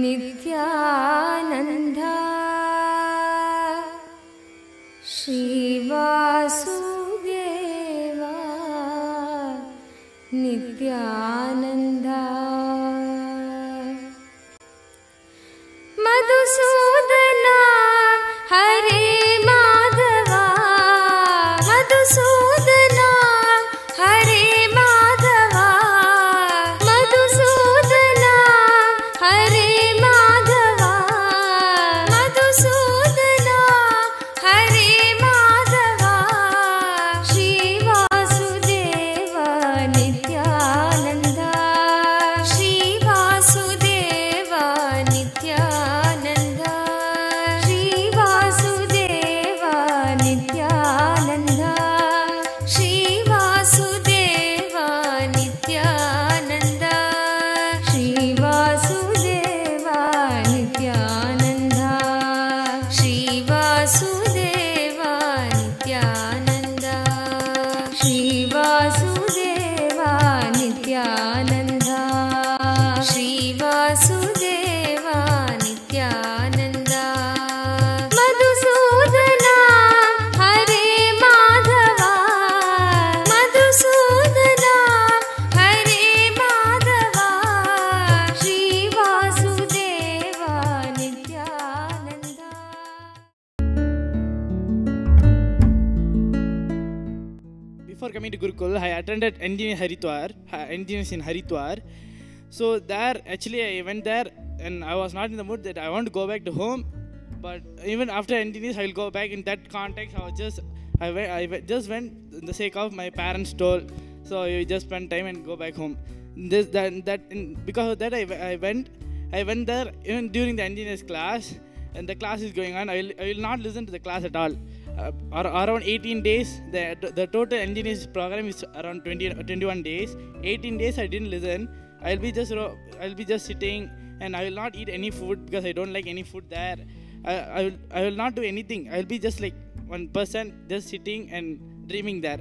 Nithyananda Shri Vasudeva Nithyananda Madhusudana Hare Madhava Madhusudana Hare Madhava Madhusudana Hare Madhava Madhusudana Hare Madhava Shri Vasudeva Nithyananda Shri Vasudeva Nithyananda Shri Vasudeva Nithyananda Shri Vasudeva Nithyananda Shri Vasudeva Nithyananda Shri Vasudeva Nithyananda Shri Vasudeva Nithyananda Shri Vasudeva Nithyananda Madhusudana Hare Madhava Madhusudana Hare Madhava Shri Vasudeva Nithyananda. Before coming to Gurukul, I attended engineers in Haridwar. So there, actually, I went there and I was not in the mood that I want to go back to home. But even after engineers, I will go back. In that context, I just went in the sake of my parents told. So you just spend time and go back home. Because of that, I went there even during the engineers class, and the class is going on. I will not listen to the class at all. Around 18 days, the total engineers program is around 21 days. 18 days I didn't listen. I'll be just sitting, and I will not eat any food because I don't like any food there. I will not do anything. I'll be just like one person just sitting and dreaming there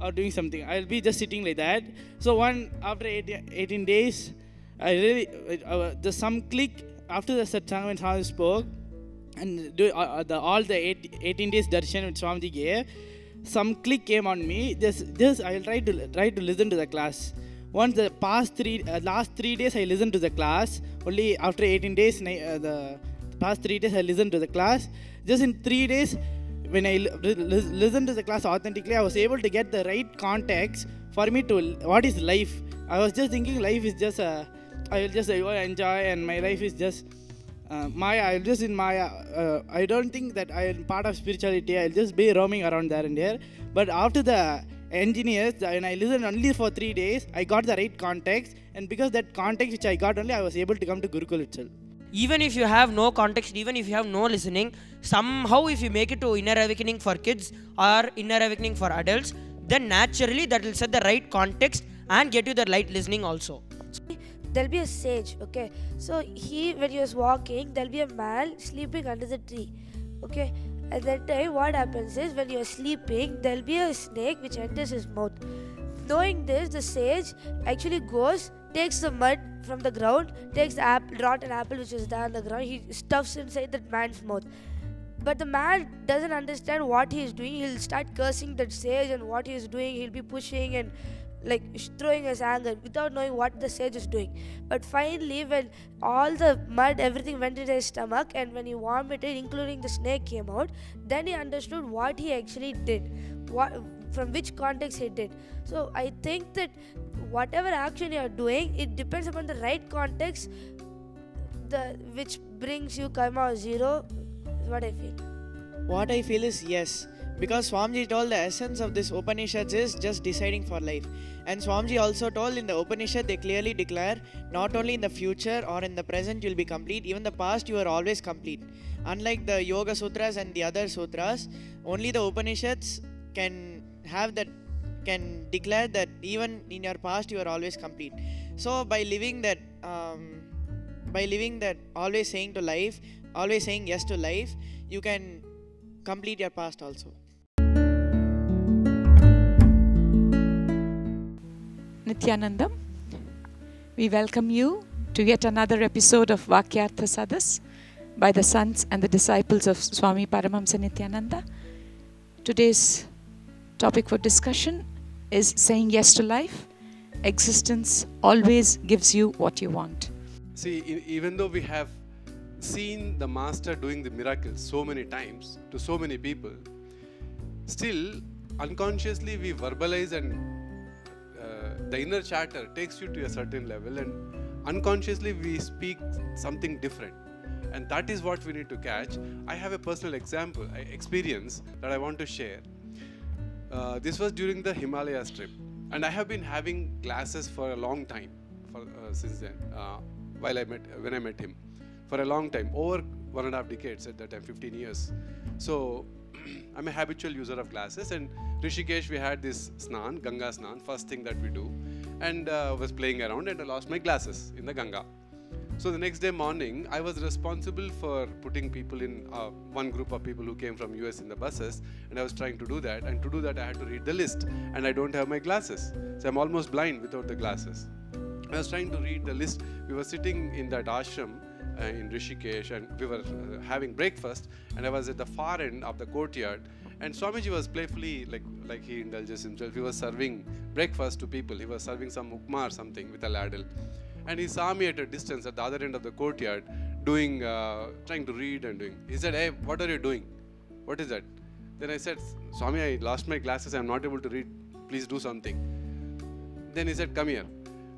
or doing something. I'll be just sitting like that. So after 18 days, I really there's some click after the satsang when Swami spoke and all the 18 days darshan which Swamiji gave. Some click came on me. Just I'll try to listen to the class. Once the last 3 days I listened to the class. Only after 18 days, the past 3 days I listened to the class. Just in 3 days, when I listened to the class authentically, I was able to get the right context for me to what is life. I was just thinking life is just I will just enjoy, and my life is just Maya. I'll just in Maya. I don't think that I am part of spirituality. I'll just be roaming around there and there. But after the engineers, when I listened only for 3 days, I got the right context, and because that context which I got only, I was able to come to Gurukul itself. Even if you have no context, even if you have no listening, somehow if you make it to inner awakening for kids or inner awakening for adults, then naturally that will set the right context and get you the right listening also. There'll be a sage, okay? So when he was walking, there'll be a man sleeping under the tree, okay? At that time, what happens is, when you're sleeping, there'll be a snake which enters his mouth. Knowing this, the sage actually goes, takes the mud from the ground, takes the rotten apple which is there on the ground, he stuffs inside that man's mouth. But the man doesn't understand what he is doing. He'll start cursing that sage and what he is doing. He'll be pushing and like throwing his anger without knowing what the sage is doing. But finally, when all the mud, everything went into his stomach, and when he vomited, including the snake came out, then he understood what he actually did, from which context he did. So I think that whatever action you are doing, it depends upon the right context, which brings you karma zero, is what I feel. What I feel is yes. Because Swamiji told the essence of this Upanishads is just deciding for life. And Swamiji also told in the Upanishad, they clearly declare, not only in the future or in the present you will be complete, even the past you are always complete. Unlike the Yoga Sutras and the other sutras, only the Upanishads can declare that even in your past you are always complete. So by living that always saying to life, always saying yes to life, you can complete your past also. Nithyananda, we welcome you to yet another episode of Vakyartha Sadas by the sons and the disciples of Swami Paramahamsa Nithyananda. Today's topic for discussion is saying yes to life. Existence always gives you what you want. See, even though we have seen the Master doing the miracles so many times to so many people, still unconsciously we verbalize, and the inner chatter takes you to a certain level, and unconsciously we speak something different, and that is what we need to catch. I have a personal experience that I want to share. This was during the Himalayas trip, and I have been having glasses for a long time since then, when I met him, for a long time, over 1.5 decades at that time, 15 years. So I'm a habitual user of glasses, and Rishikesh, we had this snan, Ganga snan, first thing that we do, and was playing around, and I lost my glasses in the Ganga. So the next day morning, I was responsible for putting people in one group of people who came from US in the buses, and I was trying to do that, and to do that I had to read the list, and I don't have my glasses, so I'm almost blind without the glasses. I was trying to read the list. We were sitting in that ashram in Rishikesh, and we were having breakfast, and I was at the far end of the courtyard, and Swamiji was playfully, like he indulges himself, he was serving breakfast to people. He was serving some upma or something with a ladle, and he saw me at a distance at the other end of the courtyard doing, trying to read and doing. He said, "Hey, what are you doing? What is that?" Then I said, "Swami, I lost my glasses, I am not able to read, please do something." Then he said, "Come here."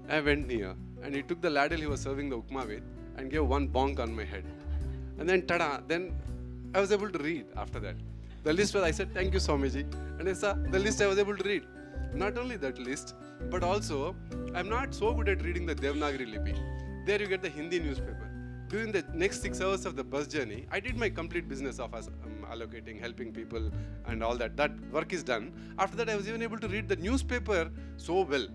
I went near, and he took the ladle he was serving the upma with and gave one bonk on my head. And then tada, then I was able to read after that. The list was, I said, "Thank you, Swamiji." And I saw the list I was able to read. Not only that list, but also I'm not so good at reading the Devanagari Lipi. There you get the Hindi newspaper. During the next 6 hours of the bus journey, I did my complete business of allocating, helping people and all that. That work is done. After that, I was even able to read the newspaper so well.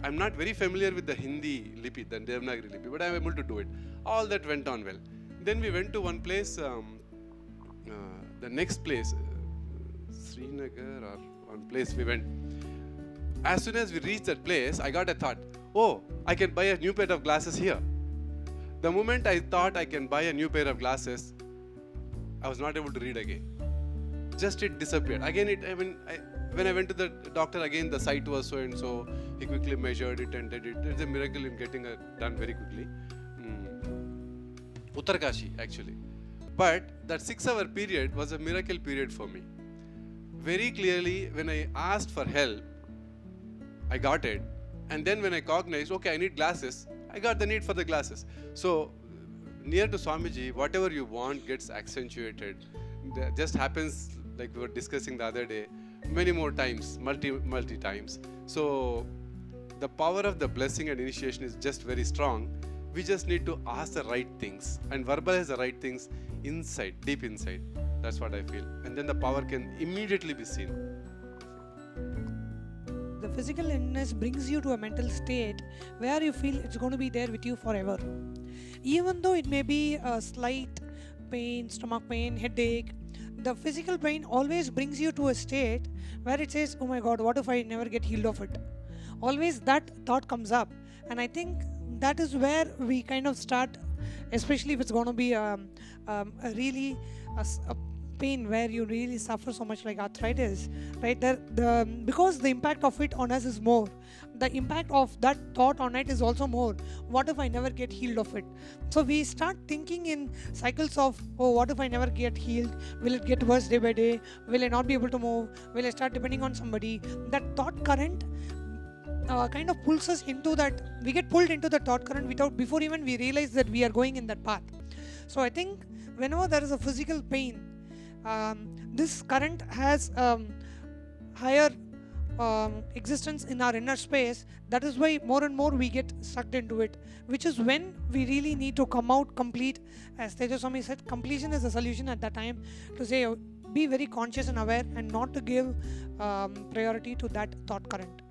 I'm not very familiar with the Hindi Lipi, the Devanagari Lipi, but I'm able to do it. All that went on well. Then we went to one place, the next place, Srinagar or one place we went. As soon as we reached that place, I got a thought, oh, I can buy a new pair of glasses here. The moment I thought I can buy a new pair of glasses, I was not able to read again. Just it disappeared. Again, when I went to the doctor again, the sight was so and so. He quickly measured it and did it. It's a miracle in getting it done very quickly. Uttarkashi, actually. But that 6-hour period was a miracle period for me. Very clearly, when I asked for help, I got it. And then when I cognized, okay, I need glasses, I got the need for the glasses. So, near to Swamiji, whatever you want gets accentuated. That just happens, like we were discussing the other day, many more times, multi times. So the power of the blessing and initiation is just very strong. We just need to ask the right things and verbalize the right things inside, deep inside. That's what I feel. And then the power can immediately be seen. The physical illness brings you to a mental state where you feel it's going to be there with you forever. Even though it may be a slight pain, stomach pain, headache, the physical pain always brings you to a state where it says, oh my God, what if I never get healed of it? Always that thought comes up. And I think that is where we kind of start, especially if it's going to be a pain where you really suffer so much, like arthritis, right? Because the impact of it on us is more. The impact of that thought on it is also more. What if I never get healed of it? So we start thinking in cycles of, oh, what if I never get healed? Will it get worse day by day? Will I not be able to move? Will I start depending on somebody? That thought current kind of pulls us into that. We get pulled into the thought current before even we realize that we are going in that path. So I think whenever there is a physical pain, this current has higher existence in our inner space. That is why more and more we get sucked into it, which is when we really need to come out complete. As Tejaswami said, completion is the solution at that time, to say be very conscious and aware and not to give priority to that thought current.